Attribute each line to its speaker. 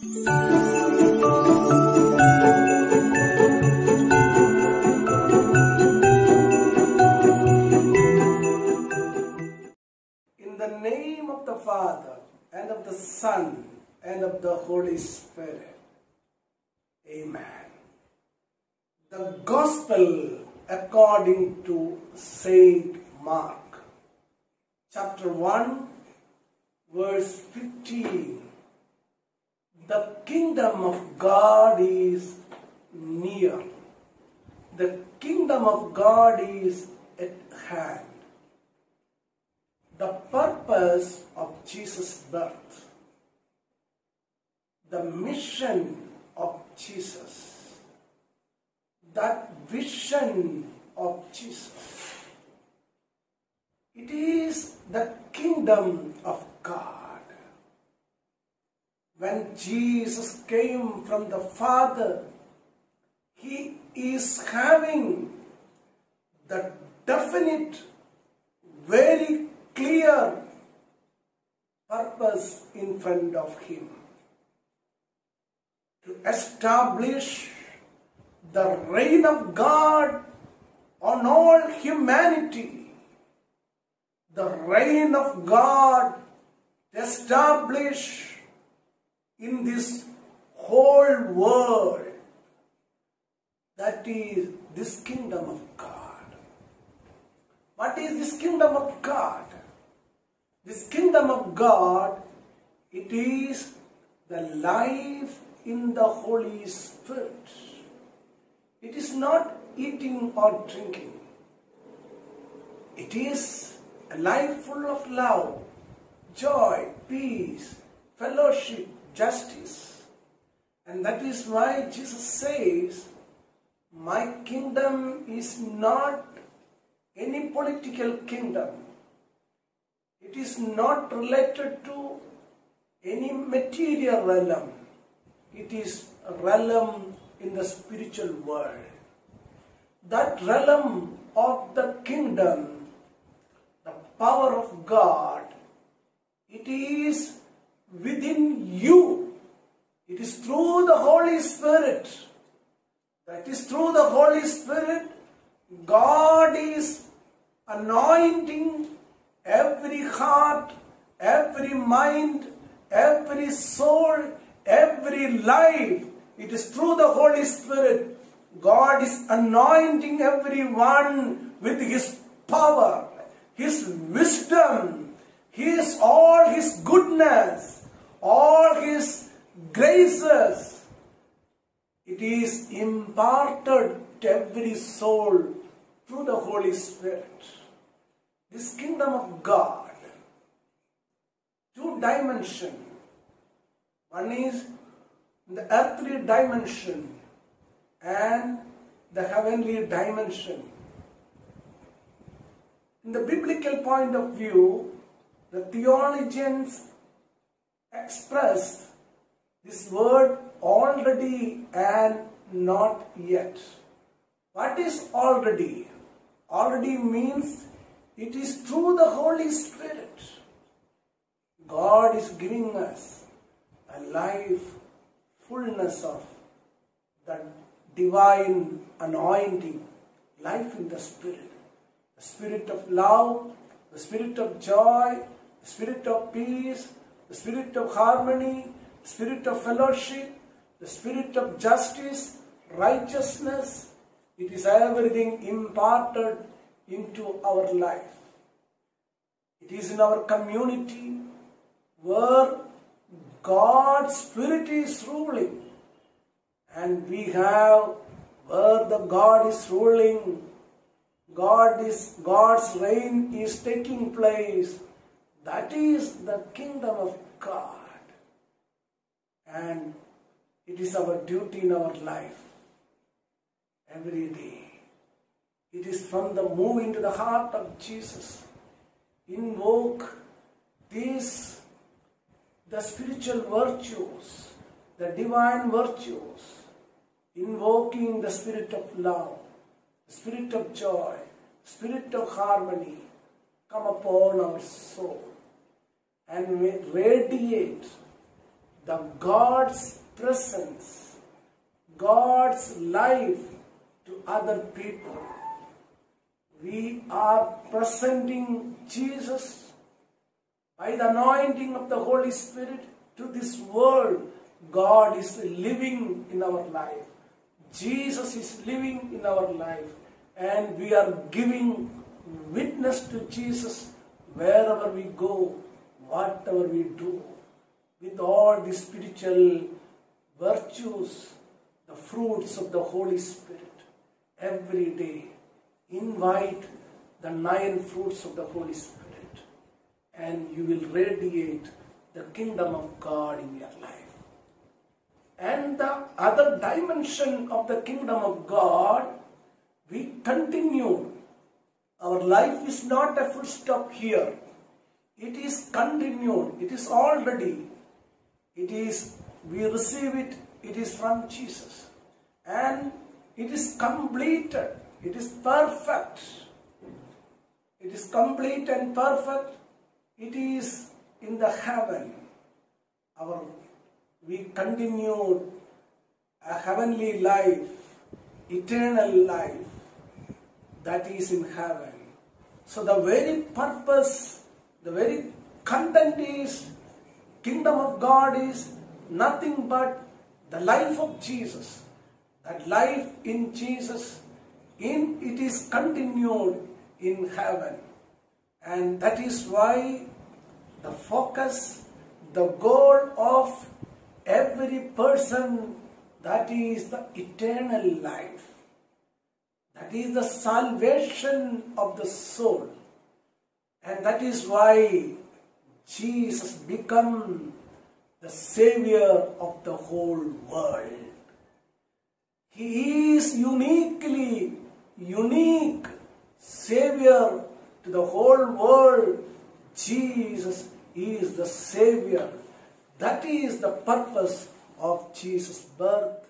Speaker 1: In the name of the Father, and of the Son, and of the Holy Spirit. Amen. The Gospel according to Saint Mark, chapter 1, verse 15. The kingdom of God is near. The kingdom of God is at hand. The purpose of Jesus' birth, the mission of Jesus, that vision of Jesus. It is the kingdom of God. When Jesus came from the Father, He is having the definite, very clear purpose in front of Him. To establish the reign of God on all humanity. The reign of God established in this whole world. That is this kingdom of God. What is this kingdom of God? This kingdom of God, it is the life in the Holy Spirit. It is not eating or drinking. It is a life full of love, joy, peace, fellowship, justice. And that is why Jesus says, my kingdom is not any political kingdom. It is not related to any material realm. It is a realm in the spiritual world. That realm of the kingdom, the power of God, it is within you. It is through the Holy Spirit. That is through the Holy Spirit, God is anointing every heart, every mind, every soul, every life. It is through the Holy Spirit. God is anointing everyone with His power, His wisdom, all His goodness, all His graces. It is imparted to every soul through the Holy Spirit. This kingdom of God, two dimensions. One is the earthly dimension and the heavenly dimension. In the biblical point of view, the theologians express this word already and not yet. What is already? Already means it is through the Holy Spirit. God is giving us a life, fullness of the divine anointing, life in the Spirit. The Spirit of love, the Spirit of joy, the Spirit of peace, the Spirit of harmony, the Spirit of fellowship, the Spirit of justice, righteousness. It is everything imparted into our life. It is in our community where God's Spirit is ruling. And we have where the God is ruling, God's reign is taking place. That is the kingdom of God. And it is our duty in our life every day. It is from the move into the heart of Jesus. Invoke these, the spiritual virtues, the divine virtues, invoking the spirit of love, the spirit of joy, spirit of harmony, come upon our soul and radiate the God's presence, God's life to other people. We are presenting Jesus by the anointing of the Holy Spirit to this world. God is living in our life. Jesus is living in our life. And we are giving witness to Jesus wherever we go, whatever we do. With all the spiritual virtues, the fruits of the Holy Spirit. Every day, invite the 9 fruits of the Holy Spirit. And you will radiate the kingdom of God in your life. And the other dimension of the kingdom of God, we continue. Our life is not a full stop here. It is continued. It is already. We receive it. It is from Jesus. And it is completed. It is perfect. It is complete and perfect. It is in the heaven. We continue a heavenly life, eternal life that is in heaven. So the very purpose, the very content is, kingdom of God is nothing but the life of Jesus. That life in Jesus, it is continued in heaven. And that is why the focus, the goal of every person, that is the eternal life. That is the salvation of the soul. And that is why Jesus became the Savior of the whole world. He is unique Savior to the whole world. Jesus is the Savior. That is the purpose of Jesus' birth